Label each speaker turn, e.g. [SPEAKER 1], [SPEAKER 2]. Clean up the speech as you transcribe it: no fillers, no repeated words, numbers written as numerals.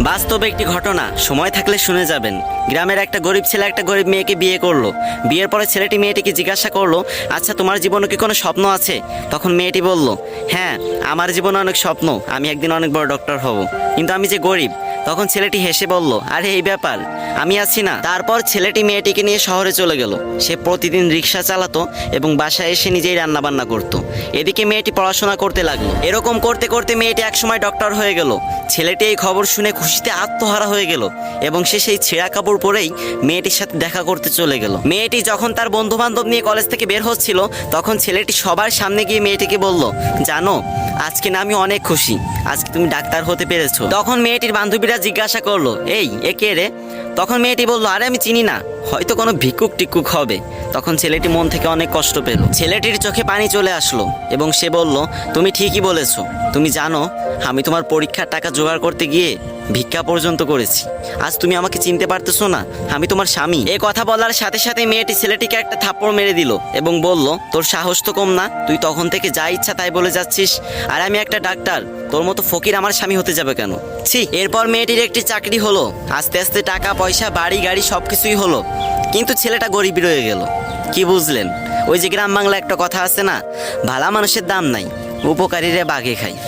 [SPEAKER 1] বাস্তবে একটি ঘটনা, সময় থাকলে শুনে যাবেন। গ্রামের একটা গরিব ছেলে একটা গরিব মেয়েকে বিয়ে করলো। বিয়ের পরে ছেলেটি মেয়েটিকে জিজ্ঞাসা করলো, আচ্ছা তোমার জীবনে কি কোনো স্বপ্ন আছে? তখন মেয়েটি বলল, হ্যাঁ আমার জীবনে অনেক স্বপ্ন, আমি একদিন অনেক বড় ডক্টর হব, কিন্তু আমি যে গরিব। তখন ছেলেটি হেসে বলল, আরে এই ব্যাপার, আমি আছি না। তারপর ছেলেটি মেয়েটিকে নিয়ে শহরে চলে গেল। সে প্রতিদিন রিক্সা চালাতো এবং বাসায় এসে নিজেই রান্না বান্না করতো। এদিকে মেয়েটি পড়াশোনা করতে লাগলো। এরকম করতে করতে মেয়েটি একসময় ডক্টর হয়ে গেল। ছেলেটি এই খবর শুনে খুশিতে আত্মহারা হয়ে গেল এবং সে সেই ছেঁড়া কাপড় পরেই মেয়েটির সাথে দেখা করতে চলে গেল। মেয়েটি যখন তার বন্ধু বান্ধব নিয়ে কলেজ থেকে বের হচ্ছিল, তখন ছেলেটি সবার সামনে গিয়ে মেয়েটিকে বলল, জানো আজকে না আমি অনেক খুশি, আজকে তুমি ডাক্তার হতে পেরেছো। তখন মেয়েটির বান্ধবীরা জিজ্ঞাসা করলো, এই এ কে রে? তখন মেয়েটি বলল, আরে আমি চিনি না, হয়তো কোনো ভিক্ষুক টিক্ষুক হবে। তখন ছেলেটি মন থেকে অনেক কষ্ট পেল। ছেলেটির চোখে পানি চলে আসলো এবং সে বলল, তুমি ঠিকই বলেছো। তুমি জানো আমি তোমার পরীক্ষার টাকা জোগাড় করতে গিয়ে ভিক্ষা পর্যন্ত করেছি। আজ তুমি আমাকে চিনতে পারতেছো না? আমি তোমার স্বামী। এ কথা বলার সাথে সাথে মেয়েটি ছেলেটিকে একটা থাপ্পড় মেরে দিল এবং বলল, তোর সাহস তো কম না, তুই তখন থেকে যা ইচ্ছা তাই বলে যাচ্ছিস। আর আমি একটা ডাক্তার, তোর মতো ফকির আমার স্বামী হতে যাবে কেন? ছি। এরপর মেয়েটির একটি চাকরি হলো, আস্তে আস্তে টাকা পয়সা বাড়ি গাড়ি সবকিছুই হলো, কিন্তু ছেলেটা গরিব রয়ে গেল। কি বুঝলেন? ওই যে গ্রাম বাংলা একটা কথা আছে না, ভালা মানুষের দাম নাই, উপকারীরা বাঘে খায়।